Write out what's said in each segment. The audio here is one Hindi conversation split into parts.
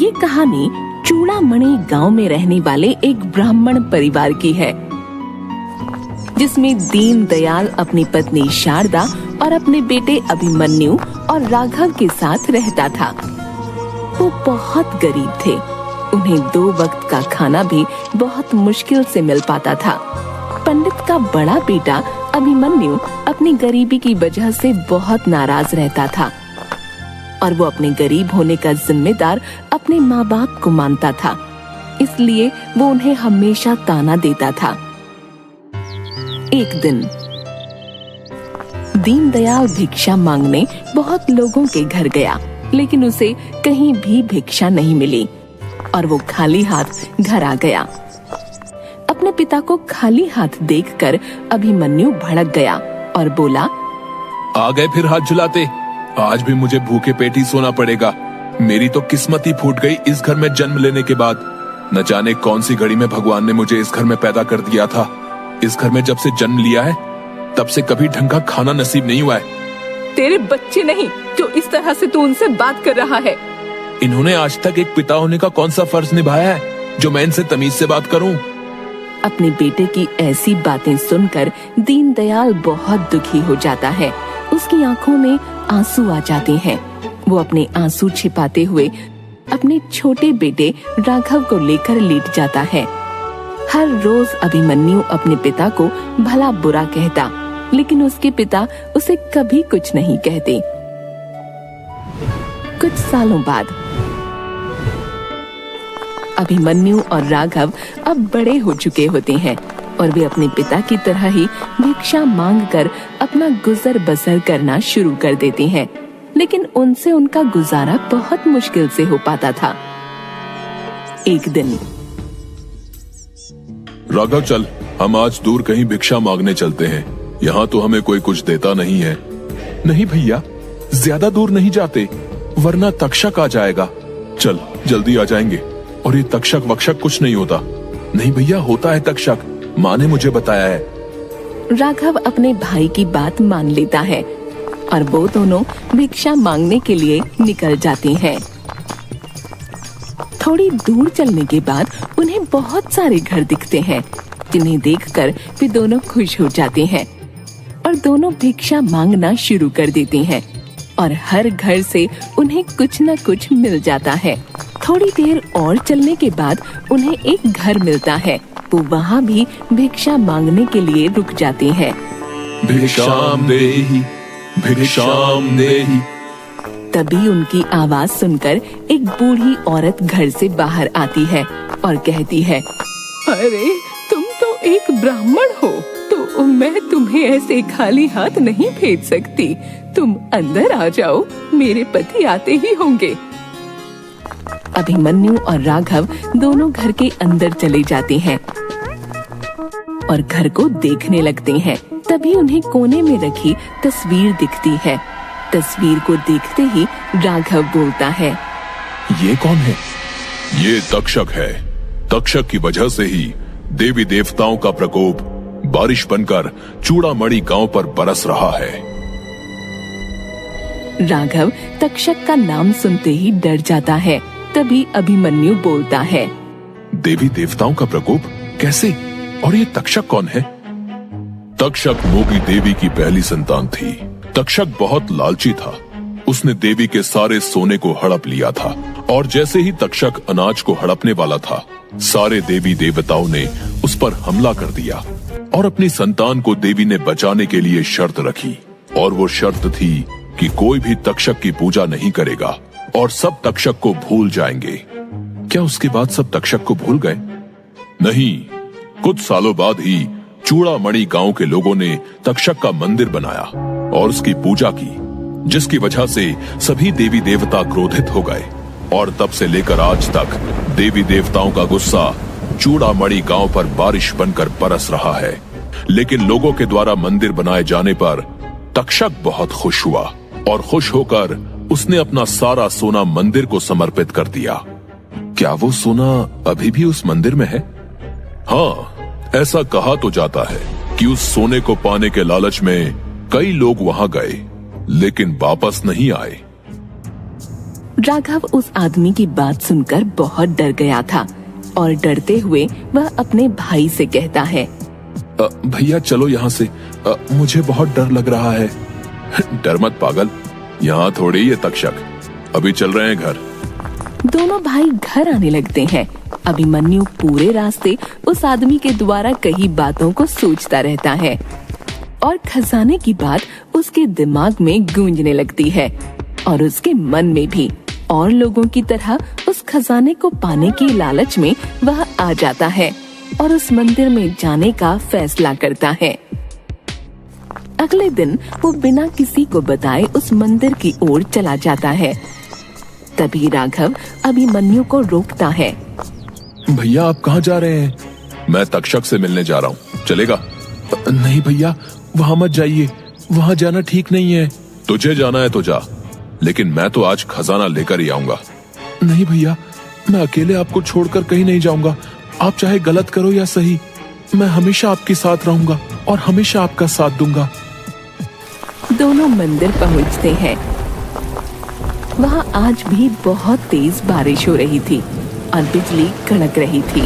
ये कहानी चूड़ामणि गांव में रहने वाले एक ब्राह्मण परिवार की है, जिसमें दीन दयाल अपनी पत्नी शारदा और अपने बेटे अभिमन्यु और राघव के साथ रहता था। वो बहुत गरीब थे। उन्हें 2 वक्त का खाना भी बहुत मुश्किल से मिल पाता था। पंडित का बड़ा बेटा अभिमन्यु अपनी गरीबी की वजह से बहुत नाराज रहता था और वो अपने गरीब होने का जिम्मेदार अपने माँ बाप को मानता था, इसलिए वो उन्हें हमेशा ताना देता था। एक दिन दीनदयाल भिक्षा मांगने बहुत लोगों के घर गया, लेकिन उसे कहीं भी भिक्षा नहीं मिली और वो खाली हाथ घर आ गया। अपने पिता को खाली हाथ देखकर अभिमन्यु भड़क गया और बोला, आ गए फिर हाथ झुलाते। आज भी मुझे भूखे पेट ही सोना पड़ेगा। मेरी तो किस्मत ही फूट गई इस घर में जन्म लेने के बाद। न जाने कौन सी घड़ी में भगवान ने मुझे इस घर में पैदा कर दिया था। इस घर में जब से जन्म लिया है तब से कभी ढंग का खाना नसीब नहीं हुआ है। तेरे बच्चे नहीं जो इस तरह से तू उनसे बात कर रहा है। इन्होंने आज तक एक पिता होने का कौन सा फर्ज निभाया है जो मैं इनसे तमीज से बात करूं? अपने बेटे की ऐसी बातें सुनकर दीनदयाल बहुत दुखी हो जाता है। उसकी आंखों में आंसू आ जाते हैं। वो अपने आंसू छिपाते हुए अपने छोटे बेटे राघव को लेकर लेट जाता है। हर रोज अभिमन्यु अपने पिता को भला बुरा कहता, लेकिन उसके पिता उसे कभी कुछ नहीं कहते। कुछ सालों बाद अभिमन्यु और राघव अब बड़े हो चुके होते हैं और वे अपने पिता की तरह ही भिक्षा मांगकर अपना गुजर बसर करना शुरू कर देते हैं, लेकिन उनसे उनका गुजारा बहुत मुश्किल से हो पाता था। एक दिन, राघव चल, हम आज दूर कहीं भिक्षा मांगने चलते हैं। यहाँ तो हमें कोई कुछ देता नहीं है। नहीं भैया, ज्यादा दूर नहीं जाते, वरना तक्षक आ जाएगा। चल जल्दी आ जाएंगे। और ये तक्षक वक्षक कुछ नहीं होता। नहीं भैया, होता है तक्षक, माँ ने मुझे बताया है। राघव अपने भाई की बात मान लेता है और वो दोनों भिक्षा मांगने के लिए निकल जाते हैं। थोड़ी दूर चलने के बाद उन्हें बहुत सारे घर दिखते हैं, जिन्हें देखकर वे दोनों खुश हो जाते हैं और दोनों भिक्षा मांगना शुरू कर देते हैं और हर घर से उन्हें कुछ न कुछ मिल जाता है। थोड़ी देर और चलने के बाद उन्हें एक घर मिलता है। वो वहाँ भी भिक्षा मांगने के लिए रुक जाते हैं। भिक्षाम देहि, भिक्षाम देहि। तभी उनकी आवाज सुनकर एक बूढ़ी औरत घर से बाहर आती है और कहती है, अरे तुम तो एक ब्राह्मण हो, तो मैं तुम्हें ऐसे खाली हाथ नहीं भेज सकती। तुम अंदर आ जाओ, मेरे पति आते ही होंगे। अभिमन्यु और राघव दोनों घर के अंदर चले जाते हैं और घर को देखने लगते हैं। तभी उन्हें कोने में रखी तस्वीर दिखती है। तस्वीर को देखते ही राघव बोलता है, ये कौन है? ये तक्षक है। तक्षक की वजह से ही देवी देवताओं का प्रकोप बारिश बनकर चूड़ामणि गांव पर बरस रहा है। राघव तक्षक का नाम सुनते ही डर जाता है। तभी अभिमन्यु बोलता है, देवी देवताओं का प्रकोप कैसे? और ये तक्षक कौन है? तक्षक मोगी देवी की पहली संतान थी। तक्षक बहुत लालची था। उसने देवी के सारे सोने को हड़प लिया था और जैसे ही तक्षक अनाज को हड़पने वाला था, सारे देवी देवताओं ने उस पर हमला कर दिया और अपनी संतान को देवी ने बचाने के लिए शर्त रखी। और वो शर्त थी कि कोई भी तक्षक की पूजा नहीं करेगा और सब तक्षक को भूल जाएंगे। क्या उसके बाद सब तक्षक को भूल गए? नहीं, कुछ सालों बाद ही चूड़ामणि गांव के लोगों ने तक्षक का मंदिर बनाया और उसकी पूजा की, जिसकी वजह से सभी देवी देवता क्रोधित हो गए। और तब से लेकर आज तक देवी देवताओं का गुस्सा चूड़ामणि गांव पर बारिश बनकर बरस रहा है। लेकिन लोगों के द्वारा मंदिर बनाए जाने पर तक्षक बहुत खुश हुआ और खुश होकर उसने अपना सारा सोना मंदिर को समर्पित कर दिया। क्या वो सोना अभी भी उस मंदिर में है? हाँ, ऐसा कहा तो जाता है कि उस सोने को पाने के लालच में कई लोग वहां गए, लेकिन वापस नहीं आए। राघव उस आदमी की बात सुनकर बहुत डर गया था और डरते हुए वह अपने भाई से कहता है, भैया चलो यहाँ से, मुझे बहुत डर लग रहा है। डर मत पागल, यहाँ थोड़ी ये तक्षक, अभी चल रहे हैं घर। दोनों भाई घर आने लगते हैं। अभिमन्यु पूरे रास्ते उस आदमी के द्वारा कही बातों को सोचता रहता है और खजाने की बात उसके दिमाग में गूंजने लगती है और उसके मन में भी। और लोगों की तरह उस खजाने को पाने की लालच में वह आ जाता है और उस मंदिर में जाने का फैसला करता है। अगले दिन वो बिना किसी को बताए उस मंदिर की ओर चला जाता है। तभी राघव अभिमन्यु को रोकता है। भैया आप कहाँ जा रहे हैं? मैं तक्षक से मिलने जा रहा हूँ, चलेगा? नहीं भैया, वहाँ मत जाइए, वहाँ जाना ठीक नहीं है। तुझे जाना है तो जा, लेकिन मैं तो आज खजाना लेकर ही आऊंगा। नहीं भैया, मैं अकेले आपको छोड़कर कहीं नहीं जाऊंगा। आप चाहे गलत करो या सही, मैं हमेशा आपके साथ रहूंगा और हमेशा आपका साथ दूंगा। दोनों मंदिर पहुंचते हैं। वहाँ आज भी बहुत तेज बारिश हो रही थी और बिजली कड़क रही थी।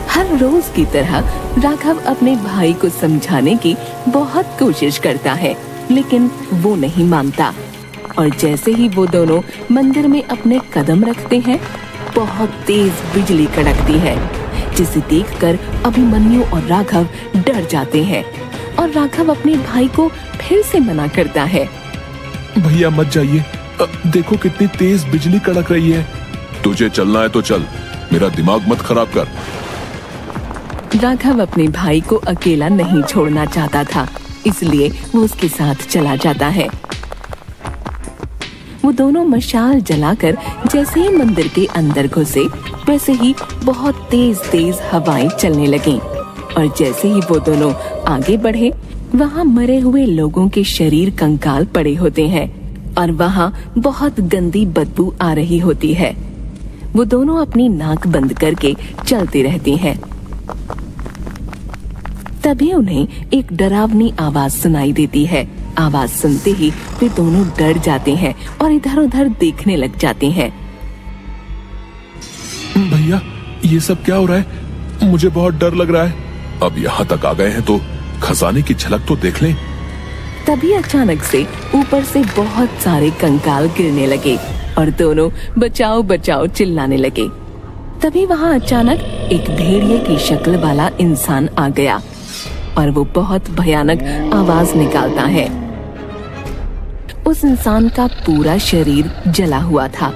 हर रोज की तरह राघव अपने भाई को समझाने की बहुत कोशिश करता है, लेकिन वो नहीं मानता। और जैसे ही वो दोनों मंदिर में अपने कदम रखते हैं, बहुत तेज बिजली कड़कती है, जिसे देखकर अभिमन्यु और राघव डर जाते हैं। और राघव अपने भाई को फिर से मना करता है। भैया मत जाइए, देखो कितनी तेज बिजली कड़क रही है। तुझे चलना है तो चल, मेरा दिमाग मत खराब कर। राघव अपने भाई को अकेला नहीं छोड़ना चाहता था, इसलिए वो उसके साथ चला जाता है। वो दोनों मशाल जलाकर जैसे ही मंदिर के अंदर घुसे, वैसे ही बहुत तेज तेज हवाएं चलने लगीं। और जैसे ही वो दोनों आगे बढ़े, वहाँ मरे हुए लोगों के शरीर कंकाल पड़े होते हैं और वहाँ बहुत गंदी बदबू आ रही होती है। वो दोनों अपनी नाक बंद करके चलते रहते हैं। तभी उन्हें एक डरावनी आवाज सुनाई देती है। आवाज सुनते ही वे दोनों डर जाते हैं और इधर उधर देखने लग जाते हैं। भैया ये सब क्या हो रहा है? मुझे बहुत डर लग रहा है। अब यहाँ तक आ गए हैं तो खजाने की झलक तो देख लें। तभी अचानक से ऊपर से बहुत सारे कंकाल गिरने लगे और दोनों बचाओ बचाओ चिल्लाने लगे। तभी वहाँ अचानक एक भेड़िए की शक्ल वाला इंसान आ गया और वो बहुत भयानक आवाज निकालता है। उस इंसान का पूरा शरीर जला हुआ था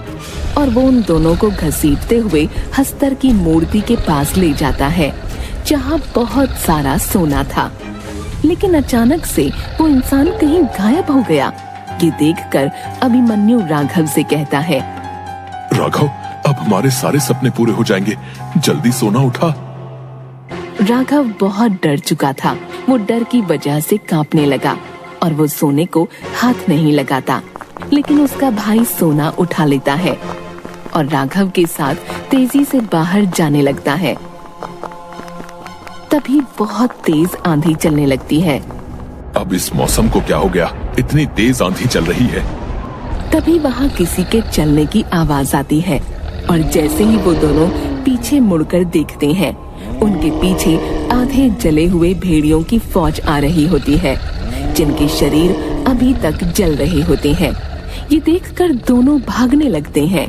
और वो उन दोनों को घसीटते हुए हस्तर की मूर्ति के पास ले जाता है, जहाँ बहुत सारा सोना था। लेकिन अचानक से वो इंसान कहीं गायब हो गया। ये देखकर अभिमन्यु राघव से कहता है, राघव अब हमारे सारे सपने पूरे हो जाएंगे, जल्दी सोना उठा। राघव बहुत डर चुका था। वो डर की वजह से कांपने लगा और वो सोने को हाथ नहीं लगाता। लेकिन उसका भाई सोना उठा लेता है और राघव के साथ तेजी से बाहर जाने लगता है। तभी बहुत तेज आंधी चलने लगती है। अब इस मौसम को क्या हो गया? इतनी तेज आंधी चल रही है। तभी वहाँ किसी के चलने की आवाज आती है और जैसे ही वो दोनों पीछे मुड़कर देखते हैं, उनके पीछे आधे जले हुए भेड़ियों की फौज आ रही होती है, जिनके शरीर अभी तक जल रहे होते हैं। ये देखकर दोनों भागने लगते हैं।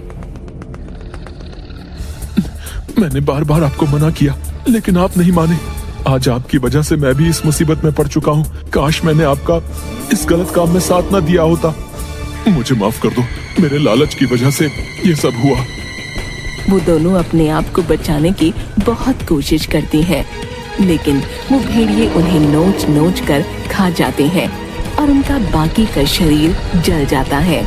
मैंने बार बार आपको मना किया, लेकिन आप नहीं माने। आज आपकी वजह से मैं भी इस मुसीबत में पड़ चुका हूँ। काश मैंने आपका इस गलत काम में साथ ना दिया होता। मुझे माफ कर दो, मेरे लालच की वजह से ये सब हुआ। वो दोनों अपने आप को बचाने की बहुत कोशिश करती हैं, लेकिन वो भेड़िए उन्हें नोच नोच कर खा जाते हैं और उनका बाकी का शरीर जल जाता है।